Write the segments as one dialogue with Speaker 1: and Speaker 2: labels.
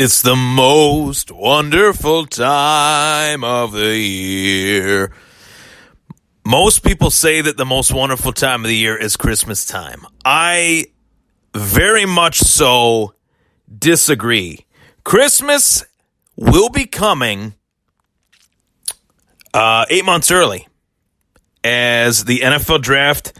Speaker 1: It's the most wonderful time of the year. Most people say that the most wonderful time of the year is Christmas time. I very much so disagree. Christmas will be coming 8 months early, as the NFL draft,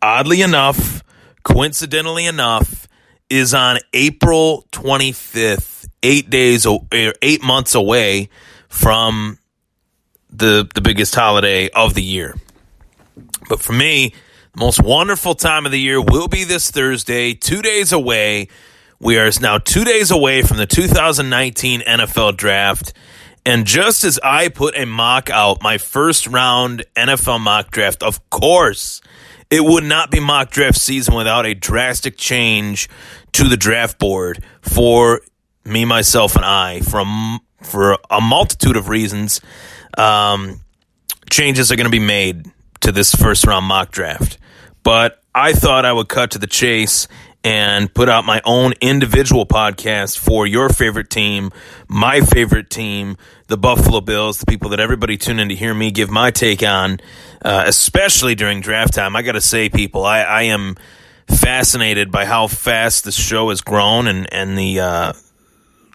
Speaker 1: oddly enough, coincidentally enough, is on April 25th. 8 months away from the biggest holiday of the year. But for me, the most wonderful time of the year will be this Thursday, 2 days away. We are now 2 days away from the 2019 NFL draft. And just as I put a mock out, my first round NFL mock draft, of course, it would not be mock draft season without a drastic change to the draft board for me, myself, and I, for a multitude of reasons. Changes are going to be made to this first round mock draft. But I thought I would cut to the chase and put out my own individual podcast for your favorite team, my favorite team, the Buffalo Bills, the people that everybody tune in to hear me give my take on, especially during draft time. I got to say, people, I am fascinated by how fast this show has grown and the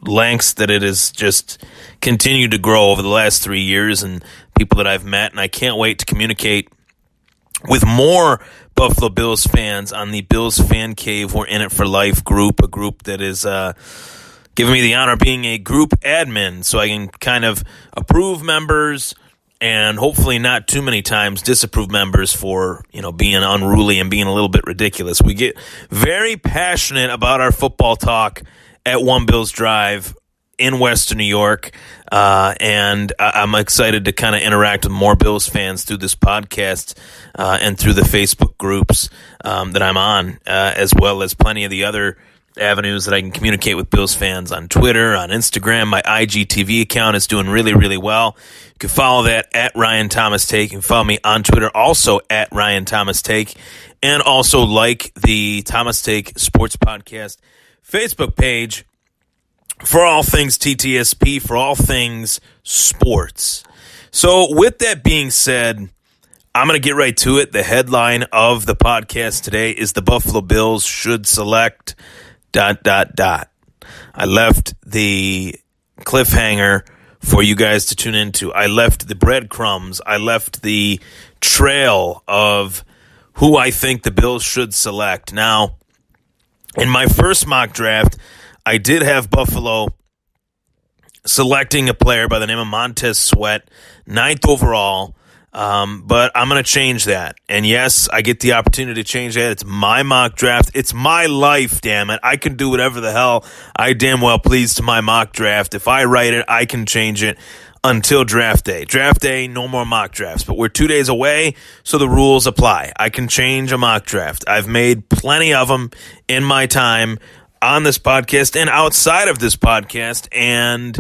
Speaker 1: lengths that it has just continued to grow over the last 3 years, and people that I've met, and I can't wait to communicate with more Buffalo Bills fans on the Bills Fan Cave We're In It For Life group, a group that is giving me the honor of being a group admin, so I can kind of approve members and hopefully not too many times disapprove members for, being unruly and being a little bit ridiculous. We get very passionate about our football talk at One Bills Drive in Western New York, and I'm excited to kind of interact with more Bills fans through this podcast and through the Facebook groups that I'm on, as well as plenty of the other avenues that I can communicate with Bills fans on Twitter, on Instagram. My IGTV account is doing really, really well. You can follow that at Ryan Thomas Take. You can follow me on Twitter also at Ryan Thomas Take, and also like the Thomas Take Sports Podcast Facebook page for all things TTSP, for all things sports. So with that being said, I'm going to get right to it. The headline of the podcast today is the Buffalo Bills should select ... I left the cliffhanger for you guys to tune into. I left the breadcrumbs. I left the trail of who I think the Bills should select. Now, in my first mock draft, I did have Buffalo selecting a player by the name of Montez Sweat, 9th overall, but I'm going to change that. And yes, I get the opportunity to change that. It's my mock draft. It's my life, damn it. I can do whatever the hell I damn well please to my mock draft. If I write it, I can change it until draft day. Draft day, no more mock drafts. But we're 2 days away, so the rules apply. I can change a mock draft. I've made plenty of them in my time on this podcast and outside of this podcast, and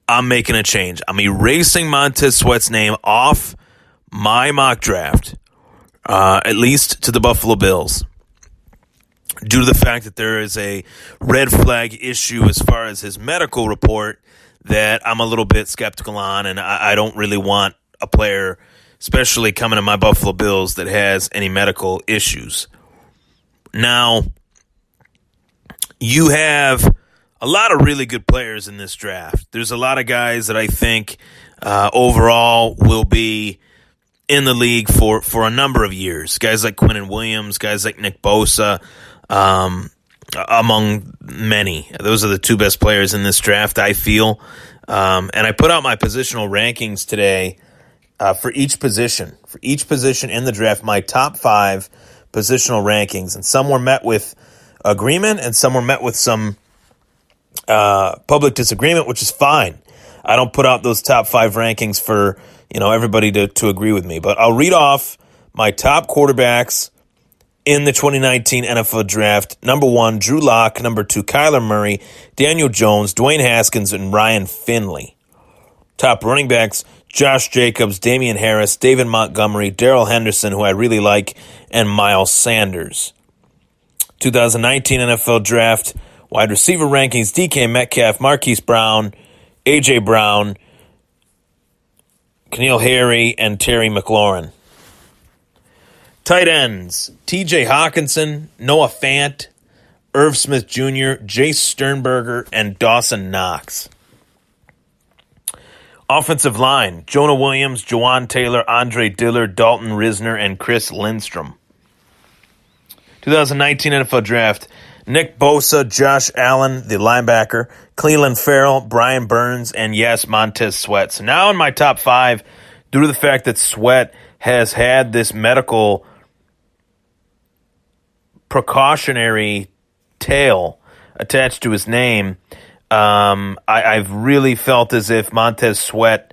Speaker 1: I'm making a change. I'm erasing Montez Sweat's name off my mock draft, at least to the Buffalo Bills, due to the fact that there is a red flag issue as far as his medical report that I'm a little bit skeptical on, and I don't really want a player, especially coming to my Buffalo Bills, that has any medical issues. Now, you have a lot of really good players in this draft. There's a lot of guys that I think overall will be in the league for a number of years. Guys like Quinnen Williams, guys like Nick Bosa, among many. Those are the two best players in this draft, I feel. And I put out my positional rankings today for each position. For each position in the draft, my top 5 positional rankings. And some were met with agreement, and some were met with some public disagreement, which is fine. I don't put out those top 5 rankings for everybody to agree with me. But I'll read off my top quarterbacks in the 2019 NFL Draft. Number 1, Drew Lock. Number 2, Kyler Murray, Daniel Jones, Dwayne Haskins, and Ryan Finley. Top running backs, Josh Jacobs, Damian Harris, David Montgomery, Darrell Henderson, who I really like, and Miles Sanders. 2019 NFL Draft Wide receiver rankings, DK Metcalf, Marquise Brown, A.J. Brown, N'Keal Harry, and Terry McLaurin. Tight ends, T.J. Hawkinson, Noah Fant, Irv Smith Jr., Jace Sternberger, and Dawson Knox. Offensive line, Jonah Williams, Jawan Taylor, Andre Dillard, Dalton Risner, and Chris Lindstrom. 2019 NFL Draft, Nick Bosa, Josh Allen, the linebacker, Cleveland Farrell, Brian Burns, and yes, Montez Sweat. So now in my top 5, due to the fact that Sweat has had this medical precautionary tail attached to his name, I've really felt as if Montez Sweat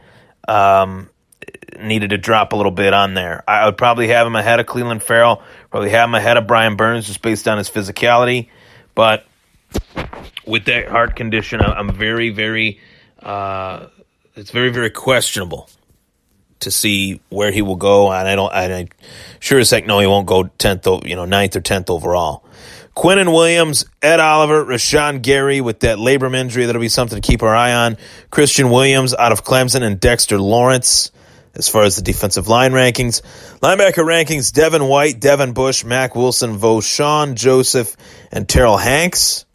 Speaker 1: needed to drop a little bit on there. I would probably have him ahead of Cleveland Farrell, probably have him ahead of Brian Burns just based on his physicality. But with that heart condition, I'm very, very, it's very, very questionable to see where he will go. And I sure as heck know he won't go 9th or 10th overall. Quinnen Williams, Ed Oliver, Rashawn Gary with that labrum injury. That'll be something to keep our eye on. Christian Williams out of Clemson and Dexter Lawrence as far as the defensive line rankings. Linebacker rankings, Devin White, Devin Bush, Mack Wilson, Voshawn Joseph, and Terrell Hanks.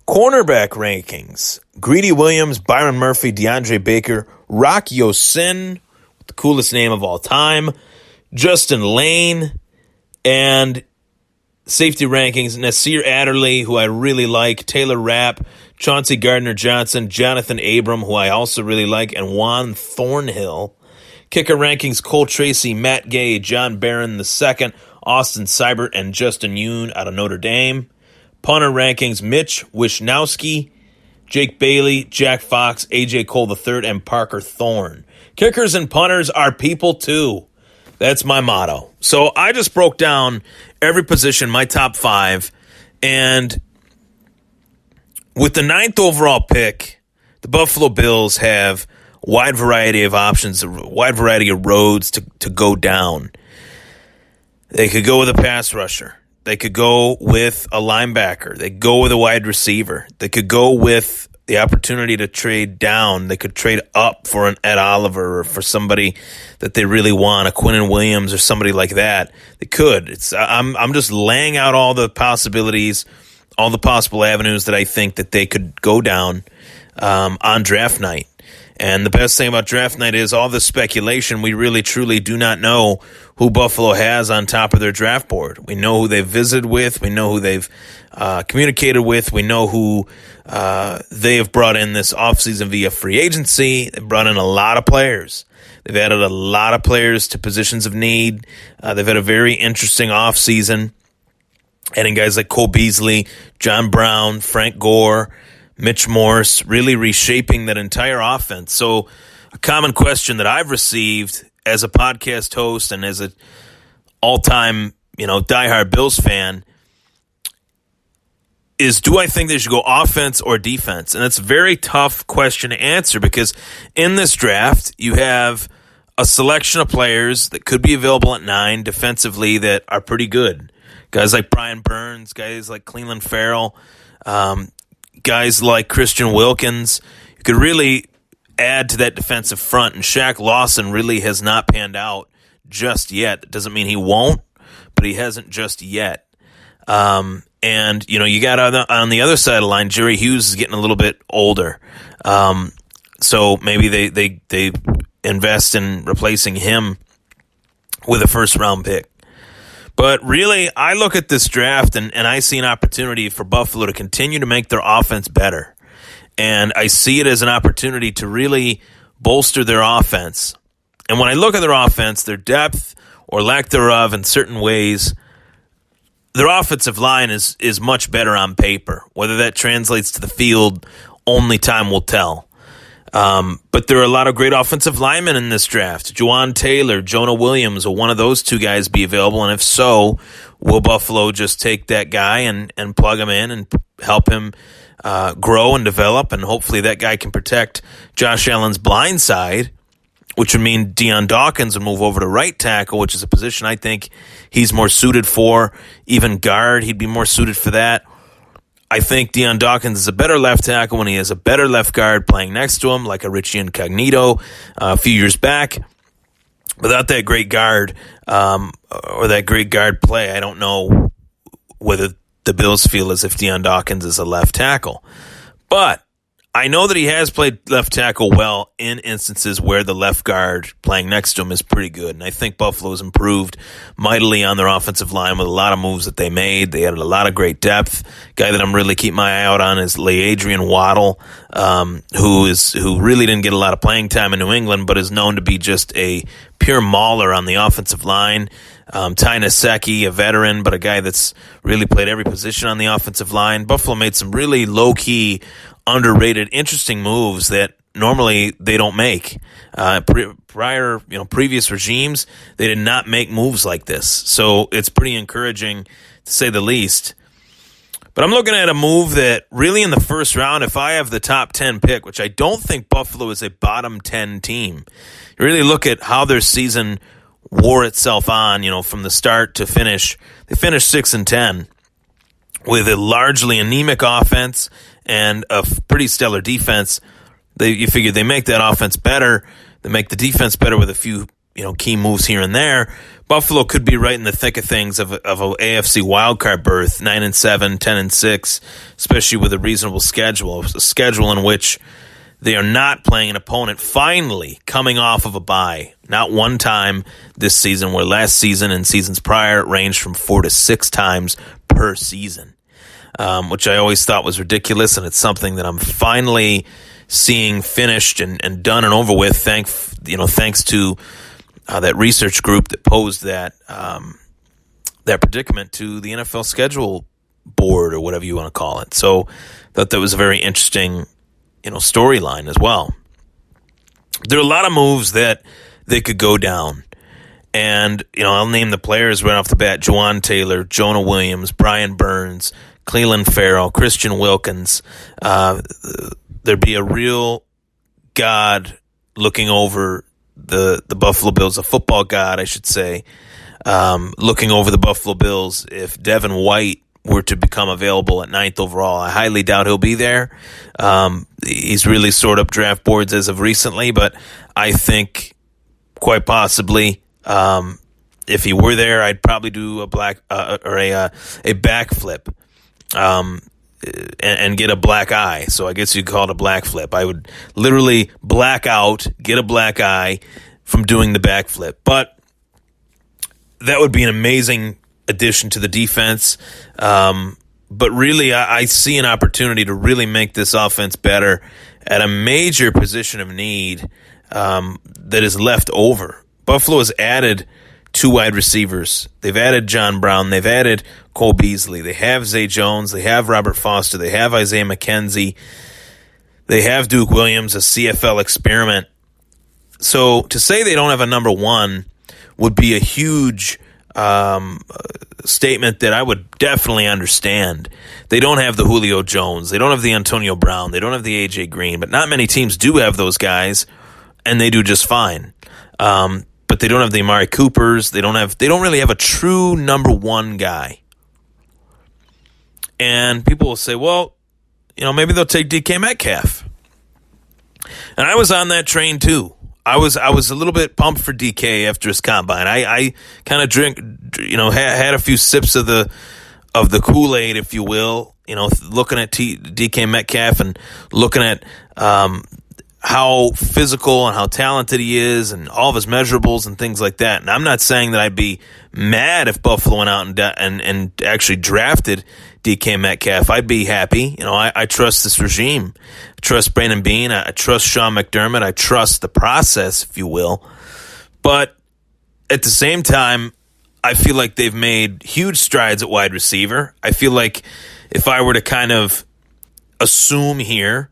Speaker 1: Cornerback rankings, Greedy Williams, Byron Murphy, DeAndre Baker, Rock Ya-Sin, the coolest name of all time, Justin Lane, and safety rankings, Nasir Adderley, who I really like, Taylor Rapp, Chauncey Gardner-Johnson, Jonathan Abram, who I also really like, and Juan Thornhill. Kicker rankings, Cole Tracy, Matt Gay, John Barron II, Austin Seibert, and Justin Yoon out of Notre Dame. Punter rankings, Mitch Wishnowski, Jake Bailey, Jack Fox, A.J. Cole III, and Parker Thorne. Kickers and punters are people too. That's my motto. So I just broke down every position, my top 5, and with the 9th overall pick, the Buffalo Bills have a wide variety of options, a wide variety of roads to go down. They could go with a pass rusher. They could go with a linebacker. They could go with a wide receiver. They could go with the opportunity to trade down. They could trade up for an Ed Oliver or for somebody that they really want, a Quinnen Williams or somebody like that. They could. I'm just laying out all the possibilities, all the possible avenues that I think that they could go down on draft night. And the best thing about draft night is all this speculation. We really, truly do not know who Buffalo has on top of their draft board. We know who they've visited with. We know who they've communicated with. We know who they have brought in this offseason via free agency. They've brought in a lot of players. They've added a lot of players to positions of need. They've had a very interesting offseason, adding guys like Cole Beasley, John Brown, Frank Gore, Mitch Morse, really reshaping that entire offense. So a common question that I've received as a podcast host and as an all-time, diehard Bills fan is, do I think they should go offense or defense? And it's a very tough question to answer because in this draft, you have a selection of players that could be available at 9 defensively that are pretty good. Guys like Brian Burns, guys like Cleveland Farrell, guys like Christian Wilkins. You could really add to that defensive front, and Shaq Lawson really has not panned out just yet. It doesn't mean he won't, but he hasn't just yet. And, you got on the other side of the line, Jerry Hughes is getting a little bit older. So maybe they invest in replacing him with a first-round pick. But really, I look at this draft and I see an opportunity for Buffalo to continue to make their offense better. And I see it as an opportunity to really bolster their offense. And when I look at their offense, their depth or lack thereof in certain ways, their offensive line is much better on paper. Whether that translates to the field, only time will tell. But there are a lot of great offensive linemen in this draft. Jawan Taylor, Jonah Williams, will one of those two guys be available? And if so, will Buffalo just take that guy and plug him in and help him grow and develop? And hopefully that guy can protect Josh Allen's blind side, which would mean Deion Dawkins would move over to right tackle, which is a position I think he's more suited for. Even guard, he'd be more suited for that. I think Dion Dawkins is a better left tackle when he has a better left guard playing next to him, like a Richie Incognito a few years back. Without that great guard or that great guard play, I don't know whether the Bills feel as if Dion Dawkins is a left tackle. But I know that he has played left tackle well in instances where the left guard playing next to him is pretty good. And I think Buffalo's improved mightily on their offensive line with a lot of moves that they made. They added a lot of great depth. Guy that I'm really keeping my eye out on is Adrian Waddle, who really didn't get a lot of playing time in New England, but is known to be just a pure mauler on the offensive line. Ty Nsekhe, a veteran, but a guy that's really played every position on the offensive line. Buffalo made some really low-key, underrated, interesting moves that normally they don't make. Previous regimes, they did not make moves like this. So it's pretty encouraging, to say the least. But I'm looking at a move that really in the first round, if I have the top 10 pick, which I don't think Buffalo is a bottom 10 team, you really look at how their season wore itself on, from the start to finish. They finished 6-10 with a largely anemic offense and a pretty stellar defense. You figure they make that offense better, they make the defense better with a few key moves here and there. Buffalo could be right in the thick of things of a AFC wildcard berth, 9-7, 10-6, especially with a reasonable schedule, a schedule in which they are not playing an opponent finally coming off of a bye. Not one time this season, where last season and seasons prior it ranged from 4 to 6 times per season. Which I always thought was ridiculous, and it's something that I'm finally seeing finished and done and over with. Thanks to that research group that posed that predicament to the NFL schedule board, or whatever you want to call it. So I thought that was a very interesting storyline as well. There are a lot of moves that they could go down. And, I'll name the players right off the bat: Juwan Taylor, Jonah Williams, Brian Burns, Cleveland Farrell, Christian Wilkins. There'd be a real God looking over the Buffalo Bills, a football God, I should say, looking over the Buffalo Bills if Devin White were to become available at 9th overall. I highly doubt he'll be there. He's really soared up draft boards as of recently, but I think quite possibly if he were there, I'd probably do a backflip. And get a black eye. So I guess you'd call it a black flip. I would literally black out, get a black eye from doing the backflip. But that would be an amazing addition to the defense. But really, I see an opportunity to really make this offense better at a major position of need that is left over. Buffalo has added 2 wide receivers. They've added John Brown. They've added Cole Beasley. They have Zay Jones. They have Robert Foster. They have Isaiah McKenzie. They have Duke Williams, a CFL experiment. So to say they don't have a number 1 would be a huge statement that I would definitely understand. They don't have the Julio Jones. They don't have the Antonio Brown. They don't have the AJ Green. But not many teams do have those guys, and they do just fine. But they don't have the Amari Coopers. They don't really have a true number 1 guy. And people will say, well, maybe they'll take DK Metcalf. And I was on that train too. I was a little bit pumped for DK after his combine. I kind of had a few sips of the Kool-Aid, if you will. Looking at DK Metcalf and looking at how physical and how talented he is and all of his measurables and things like that. And I'm not saying that I'd be mad if Buffalo went out and actually drafted DK Metcalf. I'd be happy. I trust this regime. I trust Brandon Beane. I trust Sean McDermott. I trust the process, if you will. But at the same time, I feel like they've made huge strides at wide receiver. I feel like if I were to kind of assume here,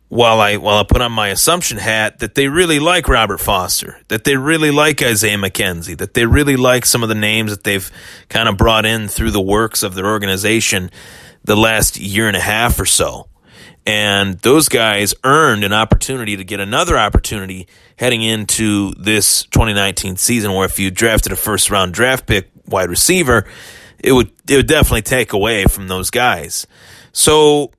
Speaker 1: while I put on my assumption hat, that they really like Robert Foster, that they really like Isaiah McKenzie, that they really like some of the names that they've kind of brought in through the works of their organization the last year and a half or so. And those guys earned an opportunity to get another opportunity heading into this 2019 season, where if you drafted a first-round draft pick wide receiver, it would definitely take away from those guys. So,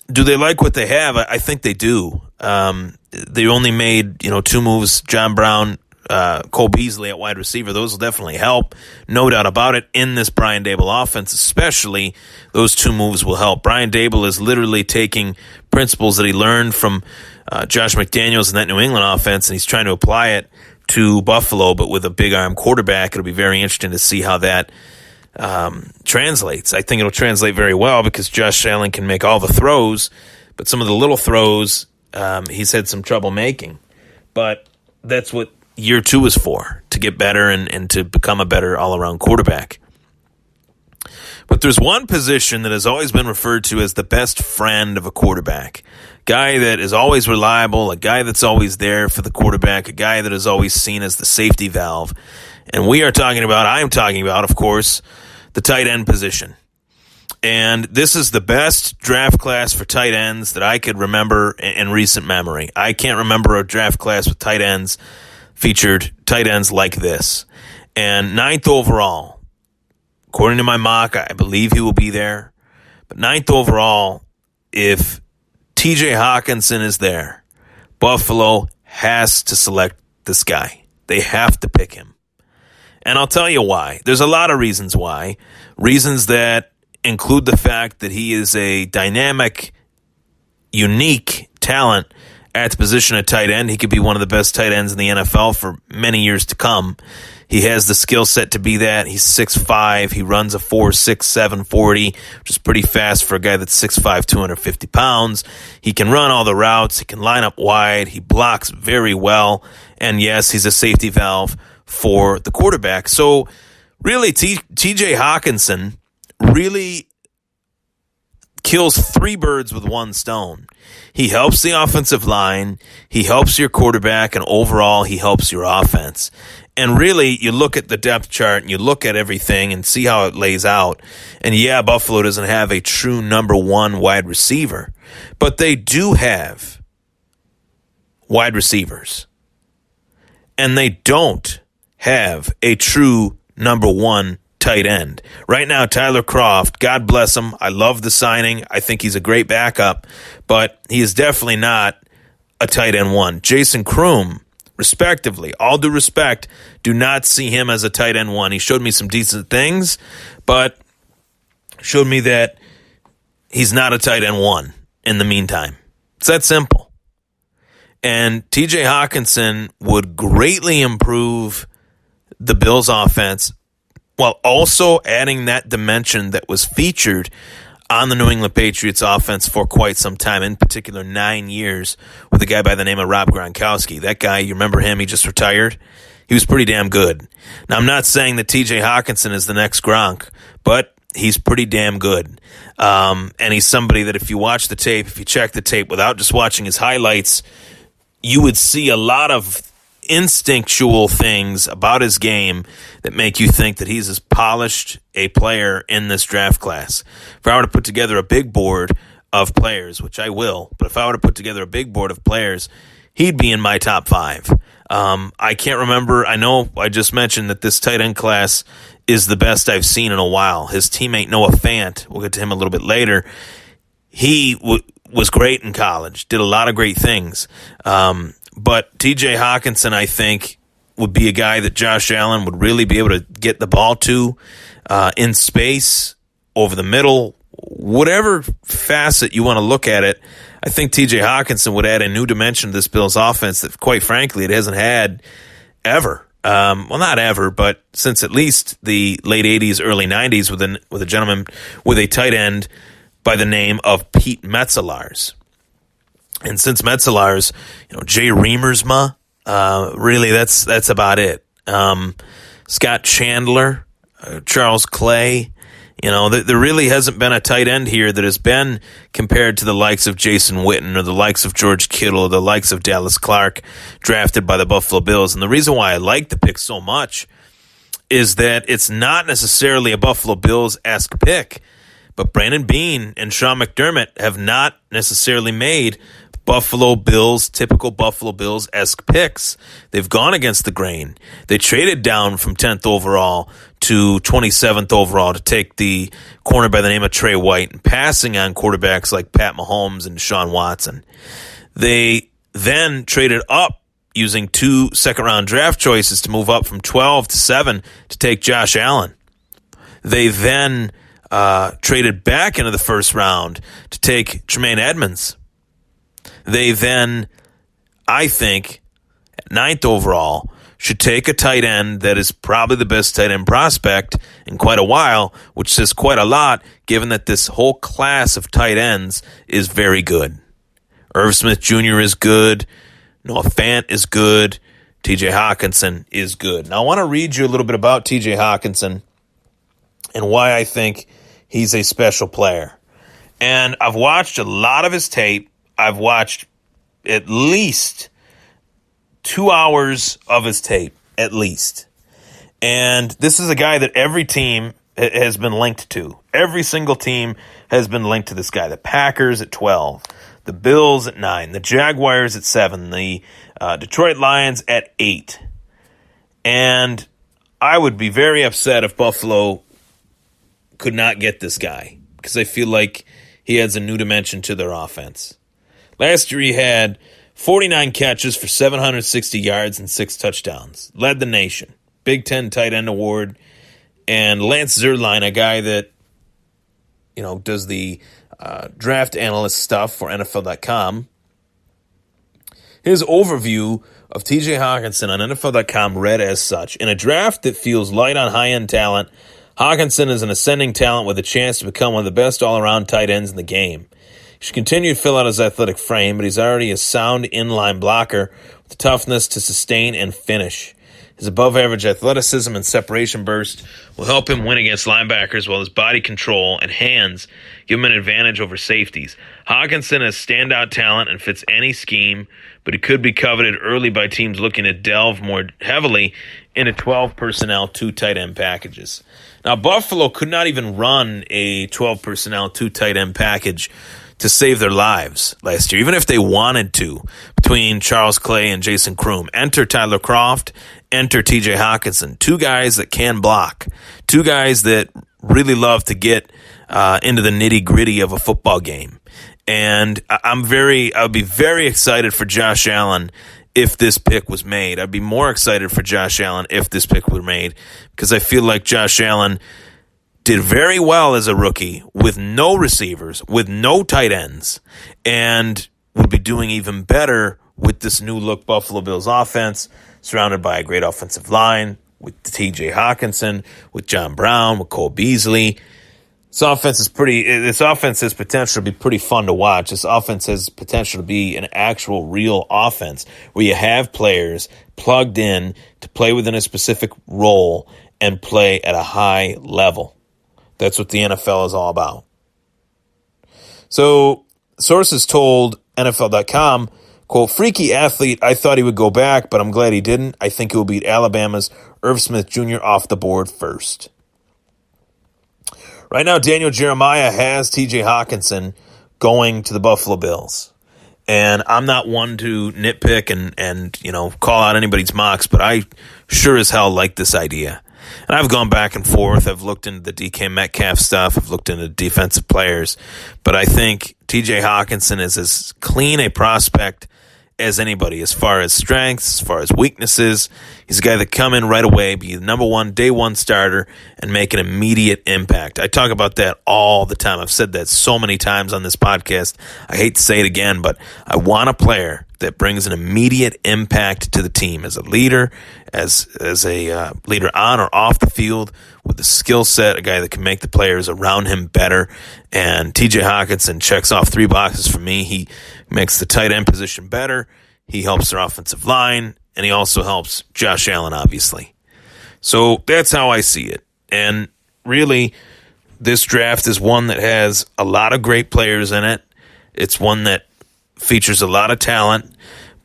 Speaker 1: do they like what they have? I think they do. They only made, 2 moves, John Brown, Cole Beasley at wide receiver. Those will definitely help. No doubt about it. In this Brian Daboll offense, especially, those 2 moves will help. Brian Daboll is literally taking principles that he learned from Josh McDaniels in that New England offense, and he's trying to apply it to Buffalo, but with a big arm quarterback. It'll be very interesting to see how that translates. I think it'll translate very well because Josh Allen can make all the throws, but some of the little throws he's had some trouble making. But that's what year 2 is for, to get better and to become a better all-around quarterback. But there's one position that has always been referred to as the best friend of a quarterback. Guy that is always reliable, a guy that's always there for the quarterback, a guy that is always seen as the safety valve. And I'm talking about, of course, the tight end position. And this is the best draft class for tight ends that I could remember in recent memory. I can't remember a draft class with tight ends featured tight ends like this. And 9th overall, according to my mock, I believe he will be there. But 9th overall, if TJ Hawkinson is there, Buffalo has to select this guy. They have to pick him. And I'll tell you why. There's a lot of reasons why. Reasons that include the fact that he is a dynamic, unique talent at the position of tight end. He could be one of the best tight ends in the NFL for many years to come. He has the skill set to be that. He's 6'5". He runs a 4.67 40, which is pretty fast for a guy that's 6'5", 250 pounds. He can run all the routes. He can line up wide. He blocks very well. And yes, he's a safety valve for the quarterback. So really, TJ Hawkinson really kills 3 birds with 1 stone. He helps the offensive line, he helps your quarterback, and overall he helps your offense. And really, you look at the depth chart and you look at everything and see how it lays out. And yeah, Buffalo doesn't have a true number 1 wide receiver, but they do have wide receivers. And they don't have a true number 1 tight end. Right now, Tyler Kroft, God bless him. I love the signing. I think he's a great backup, but he is definitely not a tight end 1. Jason Kroom, respectively, all due respect, do not see him as a tight end 1. He showed me some decent things, but showed me that he's not a tight end 1 in the meantime. It's that simple. And TJ Hawkinson would greatly improve the Bills' offense while also adding that dimension that was featured on the New England Patriots offense for quite some time, in particular 9 years, with a guy by the name of Rob Gronkowski. That guy, you remember him, he just retired? He was pretty damn good. Now, I'm not saying that TJ Hawkinson is the next Gronk, but he's pretty damn good. And he's somebody that if you watch the tape, if you check the tape without just watching his highlights, you would see a lot of instinctual things about his game that make you think that he's as polished a player in this draft class. If I were to put together a big board of players, which I will, but if I were to put together a big board of players, he'd be in my top 5. I can't remember. I know I just mentioned that this tight end class is the best I've seen in a while. His teammate Noah Fant, we'll get to him a little bit later, he was great in college, did a lot of great things. But TJ Hawkinson, I think, would be a guy that Josh Allen would really be able to get the ball to in space, over the middle, whatever facet you want to look at it. I think TJ Hawkinson would add a new dimension to this Bills offense that, quite frankly, it hasn't had ever. Well, not ever, but since at least the late 80s, early 90s with a gentleman with a tight end by the name of Pete Metzelaars. And since Metzelaars, Jay Reamersma, really that's about it. Scott Chandler, Charles Clay, there really hasn't been a tight end here that has been compared to the likes of Jason Witten or the likes of George Kittle or the likes of Dallas Clark drafted by the Buffalo Bills. And the reason why I like the pick so much is that it's not necessarily a Buffalo Bills-esque pick, but Brandon Beane and Sean McDermott have not necessarily made Buffalo Bills, typical Buffalo Bills-esque picks. They've gone against the grain. They traded down from 10th overall to 27th overall to take the corner by the name of Trey White and passing on quarterbacks like Pat Mahomes and Deshaun Watson. They then traded up using 2 second-round draft choices to move up from 12 to 7 to take Josh Allen. They then traded back into the first round to take Tremaine Edmonds. They then, I think, at 9th overall, should take a tight end that is probably the best tight end prospect in quite a while, which says quite a lot given that this whole class of tight ends is very good. Irv Smith Jr. is good. Noah Fant is good. TJ Hawkinson is good. Now, I want to read you a little bit about TJ Hawkinson and why I think he's a special player. And I've watched a lot of his tape. I've watched at least 2 hours of his tape, at least. And this is a guy that every team has been linked to. Every single team has been linked to this guy. The Packers at 12, the Bills at 9, the Jaguars at 7, the Detroit Lions at 8. And I would be very upset if Buffalo could not get this guy because I feel like he adds a new dimension to their offense. Last year he had 49 catches for 760 yards and 6 touchdowns. Led the nation. Big Ten tight end award. And Lance Zierlein, a guy that, does the draft analyst stuff for NFL.com, his overview of TJ Hawkinson on NFL.com read as such: in a draft that feels light on high-end talent, Hawkinson is an ascending talent with a chance to become one of the best all-around tight ends in the game. He should continue to fill out his athletic frame, but he's already a sound inline blocker with the toughness to sustain and finish. His above-average athleticism and separation burst will help him win against linebackers, while his body control and hands give him an advantage over safeties. Hawkinson has standout talent and fits any scheme, but he could be coveted early by teams looking to delve more heavily into 12 personnel, 2 tight end packages. Now, Buffalo could not even run a 12 personnel, 2 tight end package to save their lives last year, even if they wanted to, between Charles Clay and Jason Kroom. Enter Tyler Kroft, enter TJ Hawkinson, 2 guys that can block, 2 guys that really love to get into the nitty-gritty of a football game. And I'd be very excited for Josh Allen if this pick was made. I'd be more excited for Josh Allen if this pick were made, because I feel like Josh Allen did very well as a rookie with no receivers, with no tight ends, and would be doing even better with this new-look Buffalo Bills offense, surrounded by a great offensive line, with TJ Hawkinson, with John Brown, with Cole Beasley. This offense has potential to be pretty fun to watch. This offense has potential to be an actual real offense where you have players plugged in to play within a specific role and play at a high level. That's what the NFL is all about. So sources told NFL.com, quote, "Freaky athlete. I thought he would go back, but I'm glad he didn't. I think he will beat Alabama's Irv Smith Jr. off the board first." Right now, Daniel Jeremiah has TJ Hawkinson going to the Buffalo Bills. And I'm not one to nitpick and call out anybody's mocks, but I sure as hell like this idea. And I've gone back and forth. I've looked into the DK Metcalf stuff. I've looked into defensive players. But I think TJ Hawkinson is as clean a prospect as anybody, as far as strengths, as far as weaknesses. He's a guy that come in right away, be the number 1, day 1 starter, and make an immediate impact. I talk about that all the time. I've said that so many times on this podcast. I hate to say it again, but I want a player that brings an immediate impact to the team as a leader, as a leader on or off the field, with a skill set, a guy that can make the players around him better. And TJ Hawkinson checks off 3 boxes for me. He makes the tight end position better. He helps their offensive line, and he also helps Josh Allen, obviously. So that's how I see it. And really, this draft is one that has a lot of great players in it. It's one that features a lot of talent,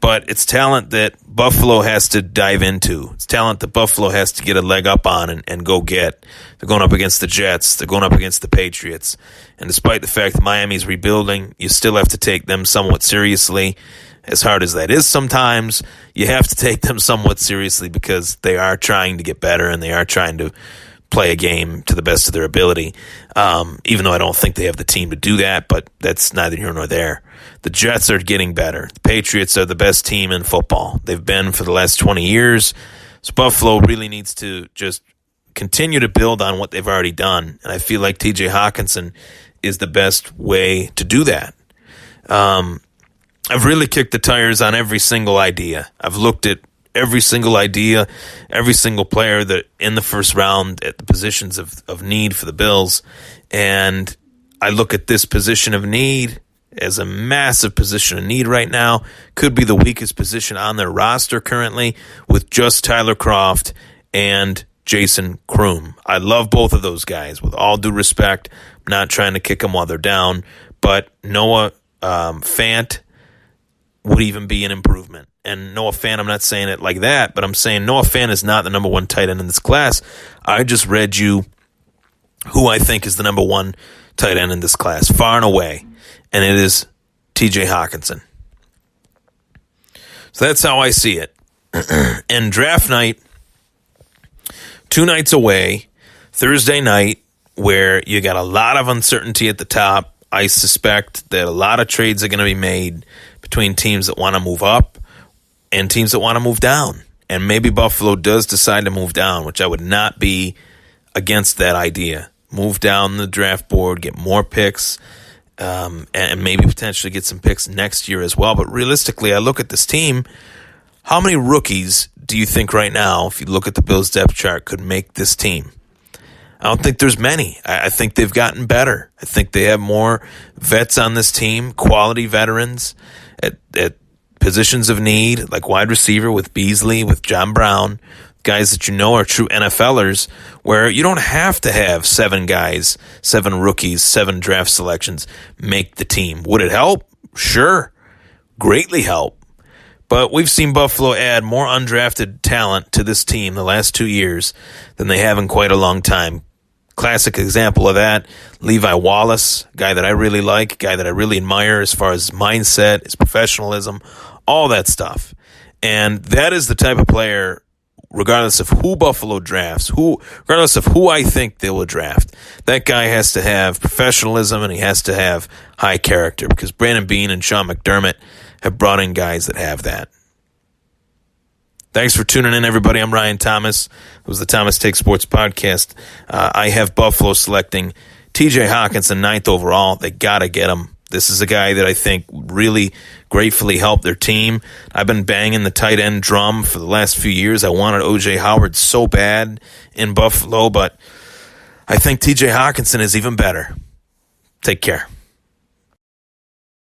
Speaker 1: but it's talent that Buffalo has to dive into. It's talent that Buffalo has to get a leg up on and go get. They're going up against the Jets. They're going up against the Patriots. And despite the fact that Miami's rebuilding, you still have to take them somewhat seriously. As hard as that is sometimes, you have to take them somewhat seriously because they are trying to get better and they are trying to play a game to the best of their ability, even though I don't think they have the team to do that, but that's neither here nor there. The Jets are getting better. The Patriots are the best team in football. They've been for the last 20 years. So Buffalo really needs to just continue to build on what they've already done, and I feel like TJ Hawkinson is the best way to do that. I've really kicked the tires on every single idea. I've looked at every single idea, every single player that in the first round at the positions of need for the Bills. And I look at this position of need as a massive position of need right now. Could be the weakest position on their roster currently with just Tyler Kroft and Jason Kroom. I love both of those guys with all due respect. I'm not trying to kick them while they're down, but Noah Fant would even be an improvement. And Noah Fant, I'm not saying it like that, but I'm saying Noah Fant is not the number one tight end in this class. I just read you who I think is the number one tight end in this class, far and away, and it is TJ Hawkinson. So that's how I see it. And draft night, 2 nights away, Thursday night, where you got a lot of uncertainty at the top. I suspect that a lot of trades are going to be made between teams that want to move up and teams that want to move down. And maybe Buffalo does decide to move down, which I would not be against that idea. Move down the draft board, get more picks, and maybe potentially get some picks next year as well. But realistically, I look at this team. How many rookies do you think right now, if you look at the Bills depth chart, could make this team? I don't think there's many. I think they've gotten better. I think they have more vets on this team, quality veterans at positions of need, like wide receiver with Beasley, with John Brown, guys that you know are true NFLers, where you don't have to have 7 guys, 7 rookies, 7 draft selections make the team. Would it help? Sure. Greatly help. But we've seen Buffalo add more undrafted talent to this team the last 2 years than they have in quite a long time. Classic example of that, Levi Wallace, guy that I really like, guy that I really admire as far as his mindset, his professionalism, all that stuff. And that is the type of player, regardless of who Buffalo drafts, regardless of who I think they will draft, that guy has to have professionalism and he has to have high character, because Brandon Beane and Sean McDermott have brought in guys that have that. Thanks for tuning in, everybody. I'm Ryan Thomas. It was the Thomas Take Sports podcast. I have Buffalo selecting TJ Hawkinson 9th overall. They got to get him. This is a guy that I think really gratefully helped their team. I've been banging the tight end drum for the last few years. I wanted O.J. Howard so bad in Buffalo, but I think TJ Hawkinson is even better. Take care.